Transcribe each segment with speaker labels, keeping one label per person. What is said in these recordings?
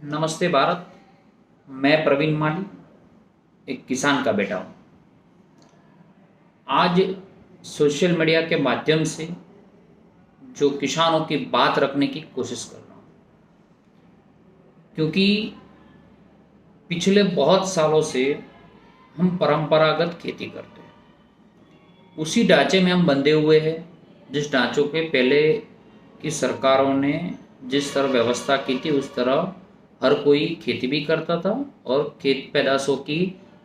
Speaker 1: नमस्ते भारत। मैं प्रवीण माली, एक किसान का बेटा हूँ। आज सोशल मीडिया के माध्यम से जो किसानों की बात रखने की कोशिश कर रहा हूँ, क्योंकि पिछले बहुत सालों से हम परंपरागत खेती करते हैं। उसी ढांचे में हम बंधे हुए हैं जिस ढांचों के पहले की सरकारों ने जिस तरह व्यवस्था की थी, उस तरह हर कोई खेती भी करता था और खेत पैदाशों की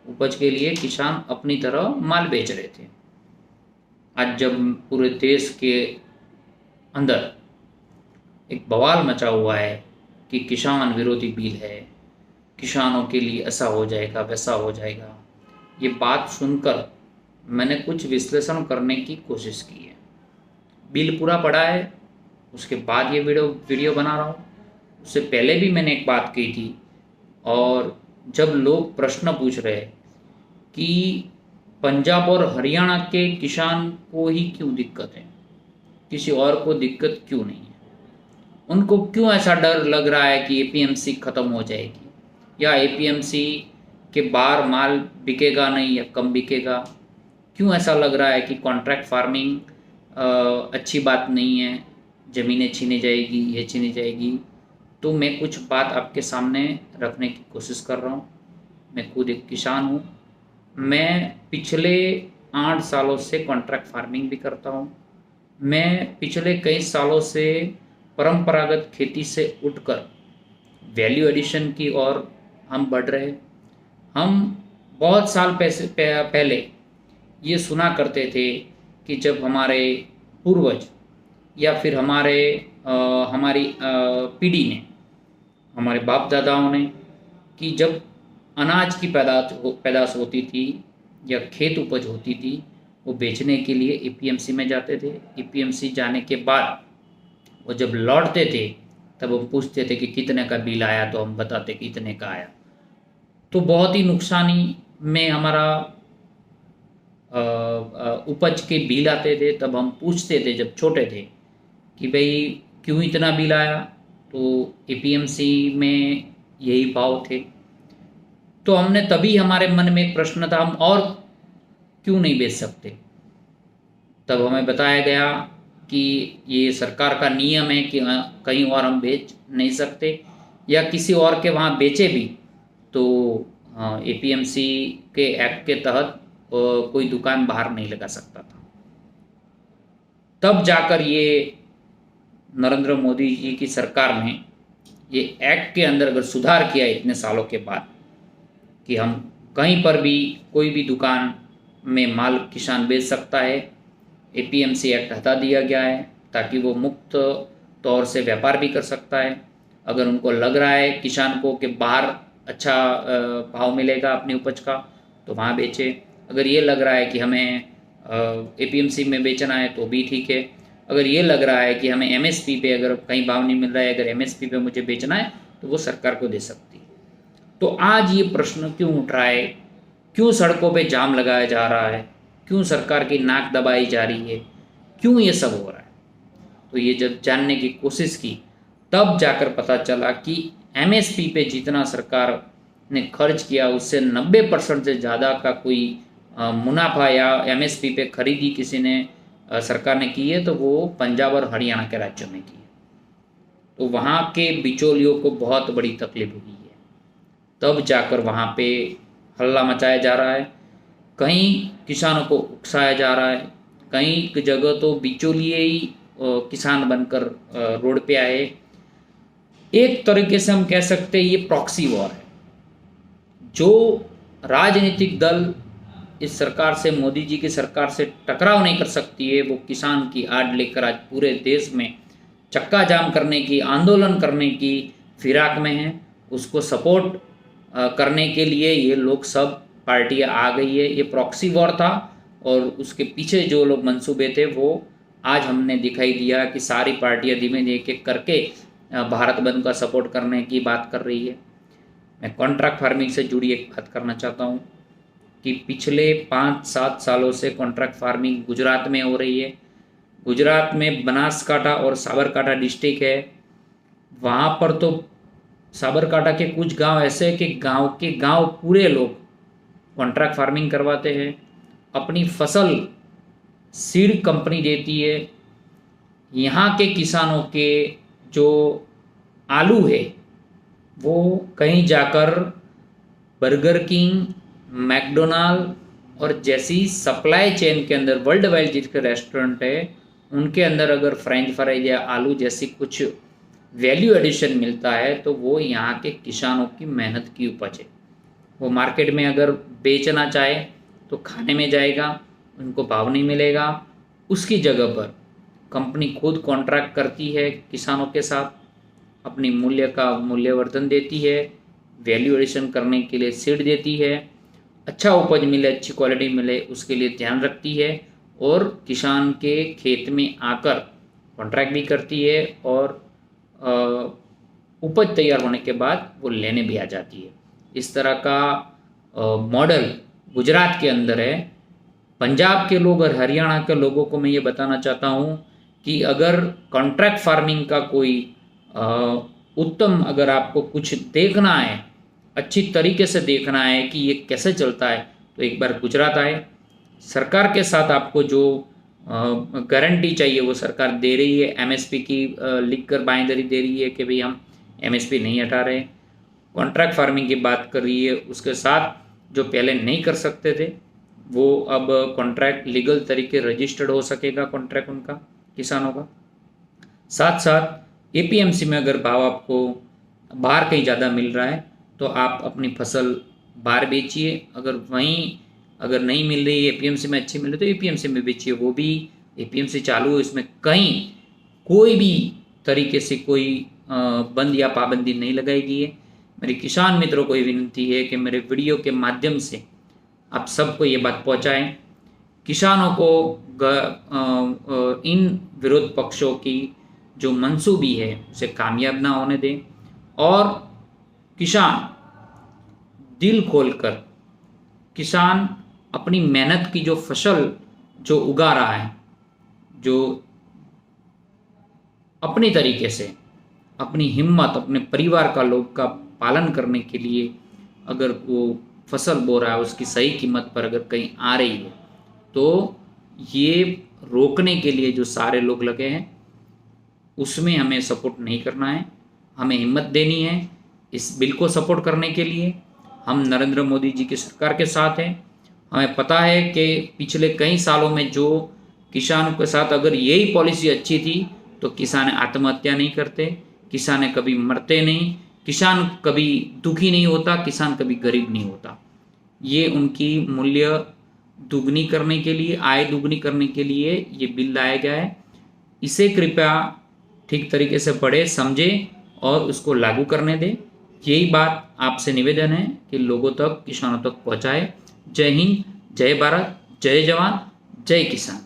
Speaker 1: उपज के लिए किसान अपनी तरह माल बेच रहे थे। आज जब पूरे देश के अंदर एक बवाल मचा हुआ है कि किसान विरोधी बिल है, किसानों के लिए ऐसा हो जाएगा वैसा हो जाएगा, ये बात सुनकर मैंने कुछ विश्लेषण करने की कोशिश की है। बिल पूरा पढ़ा है, उसके बाद ये वीडियो बना रहा हूँ। उससे पहले भी मैंने एक बात कही थी, और जब लोग प्रश्न पूछ रहे कि पंजाब और हरियाणा के किसान को ही क्यों दिक्कत है, किसी और को दिक्कत क्यों नहीं है, उनको क्यों ऐसा डर लग रहा है कि एपीएमसी ख़त्म हो जाएगी या एपीएमसी के बाहर माल बिकेगा नहीं या कम बिकेगा, क्यों ऐसा लग रहा है कि कॉन्ट्रैक्ट फार्मिंग अच्छी बात नहीं है, ज़मीनें छीनी जाएगी, ये छीनी जाएगी। तो मैं कुछ बात आपके सामने रखने की कोशिश कर रहा हूँ। मैं खुद एक किसान हूँ। मैं पिछले 8 सालों से कॉन्ट्रैक्ट फार्मिंग भी करता हूँ। मैं पिछले कई सालों से परंपरागत खेती से उठकर वैल्यू एडिशन की ओर हम बढ़ रहे। हम बहुत साल पहले ये सुना करते थे कि जब हमारे पूर्वज या फिर हमारी पीढ़ी ने, हमारे बाप दादाओं ने, कि जब अनाज की पैदाश होती थी या खेत उपज होती थी, वो बेचने के लिए एपीएमसी में जाते थे। एपीएमसी जाने के बाद वो जब लौटते थे तब हम पूछते थे कि कितने का बिल आया, तो हम बताते कि इतने का आया। तो बहुत ही नुकसानी में हमारा उपज के बिल आते थे। तब हम पूछते थे जब छोटे थे कि भाई क्यों इतना बिल आया, तो एपीएमसी में यही भाव थे। तो हमने तभी, हमारे मन में एक प्रश्न था, हम और क्यों नहीं बेच सकते। तब हमें बताया गया कि ये सरकार का नियम है कि कहीं और हम बेच नहीं सकते, या किसी और के वहाँ बेचे भी तो एपीएमसी के एक्ट के तहत कोई दुकान बाहर नहीं लगा सकता था। तब जाकर ये नरेंद्र मोदी जी की सरकार ने ये एक्ट के अंदर अगर सुधार किया इतने सालों के बाद कि हम कहीं पर भी कोई भी दुकान में माल किसान बेच सकता है। एपीएमसी एक्ट हटा दिया गया है ताकि वो मुक्त तौर से व्यापार भी कर सकता है। अगर उनको लग रहा है किसान को कि बाहर अच्छा भाव मिलेगा अपनी उपज का, तो वहाँ बेचे। अगर ये लग रहा है कि हमें एपीएमसी में बेचना है तो भी ठीक है। अगर ये लग रहा है कि हमें एमएसपी पे, अगर कहीं भाव नहीं मिल रहा है, अगर एमएसपी पे मुझे बेचना है, तो वो सरकार को दे सकती है। तो आज ये प्रश्न क्यों उठ रहा है, क्यों सड़कों पे जाम लगाया जा रहा है, क्यों सरकार की नाक दबाई जा रही है, क्यों ये सब हो रहा है। तो ये जब जानने की कोशिश की, तब जाकर पता चला कि एमएसपी पे जितना सरकार ने खर्च किया, उससे 90% से ज़्यादा का कोई मुनाफा या एमएसपी पे खरीदी किसी ने, सरकार ने की है, तो वो पंजाब और हरियाणा के राज्यों में की है। तो वहाँ के बिचौलियों को बहुत बड़ी तकलीफ हुई है। तब जाकर वहाँ पे हल्ला मचाया जा रहा है, कहीं किसानों को उकसाया जा रहा है, कहीं जगह तो बिचौलिए ही किसान बनकर रोड पे आए। एक तरीके से हम कह सकते हैं ये प्रॉक्सी वॉर है। जो राजनीतिक दल इस सरकार से, मोदी जी की सरकार से टकराव नहीं कर सकती है, वो किसान की आड़ लेकर आज पूरे देश में चक्का जाम करने की, आंदोलन करने की फिराक में है। उसको सपोर्ट करने के लिए ये लोग सब पार्टियां आ गई है। ये प्रॉक्सी वॉर था, और उसके पीछे जो लोग मंसूबे थे वो आज हमने दिखाई दिया कि सारी पार्टियां धीमे धीमे एक एक करके भारत बंद का सपोर्ट करने की बात कर रही है। मैं कॉन्ट्रैक्ट फार्मिंग से जुड़ी एक बात करना चाहता हूँ कि पिछले 5-7 सालों से कॉन्ट्रैक्ट फार्मिंग गुजरात में हो रही है। गुजरात में बनासकांठा और साबरकांठा डिस्ट्रिक्ट है, वहाँ पर तो साबरकांठा के कुछ गांव ऐसे हैं कि गांव के गांव पूरे लोग कॉन्ट्रैक्ट फार्मिंग करवाते हैं। अपनी फसल सीड कंपनी देती है। यहाँ के किसानों के जो आलू है वो कहीं जाकर बर्गर किंग, मैकडोनाल्ड और जैसी सप्लाई चेन के अंदर वर्ल्ड वाइड जिसके रेस्टोरेंट है उनके अंदर अगर फ्रेंच फ्राइज या आलू जैसी कुछ वैल्यू एडिशन मिलता है तो वो यहाँ के किसानों की मेहनत की उपज है। वो मार्केट में अगर बेचना चाहे तो खाने में जाएगा, उनको भाव नहीं मिलेगा। उसकी जगह पर कंपनी खुद कॉन्ट्रैक्ट करती है किसानों के साथ, अपनी मूल्य का मूल्यवर्धन देती है, वैल्यू एडिशन करने के लिए सीड देती है, अच्छा उपज मिले, अच्छी क्वालिटी मिले उसके लिए ध्यान रखती है और किसान के खेत में आकर कॉन्ट्रैक्ट भी करती है और उपज तैयार होने के बाद वो लेने भी आ जाती है। इस तरह का मॉडल गुजरात के अंदर है। पंजाब के लोग और हरियाणा के लोगों को मैं ये बताना चाहता हूँ कि अगर कॉन्ट्रैक्ट फार्मिंग का कोई उत्तम, अगर आपको कुछ देखना है, अच्छी तरीके से देखना है कि ये कैसे चलता है, तो एक बार गुजरात आए। सरकार के साथ आपको जो गारंटी चाहिए वो सरकार दे रही है। एमएसपी की लिख कर बांयधरी दे रही है कि भाई हम एमएसपी नहीं हटा रहे। कॉन्ट्रैक्ट फार्मिंग की बात कर रही है, उसके साथ जो पहले नहीं कर सकते थे वो अब कॉन्ट्रैक्ट लीगल तरीके रजिस्टर्ड हो सकेगा कॉन्ट्रैक्ट उनका, किसानों का। साथ साथ एपीएमसी में अगर भाव आपको बाहर कहीं ज़्यादा मिल रहा है तो आप अपनी फसल बाहर बेचिए। अगर नहीं मिल रही, एपीएमसी में अच्छी मिल रही तो एपीएमसी में बेचिए। वो भी एपीएमसी चालू है, इसमें कहीं कोई भी तरीके से कोई बंद या पाबंदी नहीं लगाई गई है। मेरे किसान मित्रों को ये विनती है कि मेरे वीडियो के माध्यम से आप सबको ये बात पहुंचाएं, किसानों को इन विरोध पक्षों की जो मंसूबी है उसे कामयाब ना होने दें और किसान दिल खोलकर, किसान अपनी मेहनत की जो फसल जो उगा रहा है, जो अपनी तरीके से अपनी हिम्मत, अपने परिवार का लोग का पालन करने के लिए अगर वो फसल बो रहा है, उसकी सही कीमत पर अगर कहीं आ रही है तो ये रोकने के लिए जो सारे लोग लगे हैं उसमें हमें सपोर्ट नहीं करना है। हमें हिम्मत देनी है इस बिल को सपोर्ट करने के लिए। हम नरेंद्र मोदी जी की सरकार के साथ हैं। हमें पता है कि पिछले कई सालों में जो किसानों के साथ अगर यही पॉलिसी अच्छी थी तो किसान आत्महत्या नहीं करते, किसान कभी मरते नहीं, किसान कभी दुखी नहीं होता, किसान कभी गरीब नहीं होता। ये उनकी मूल्य दुगनी करने के लिए, आय दुगनी करने के लिए ये बिल लाया गया है। इसे कृपया ठीक तरीके से पढ़े, समझे और उसको लागू करने दें। यही बात आपसे निवेदन है कि लोगों तक, किसानों तक पहुंचाए। जय हिंद, जय भारत, जय जवान, जय किसान।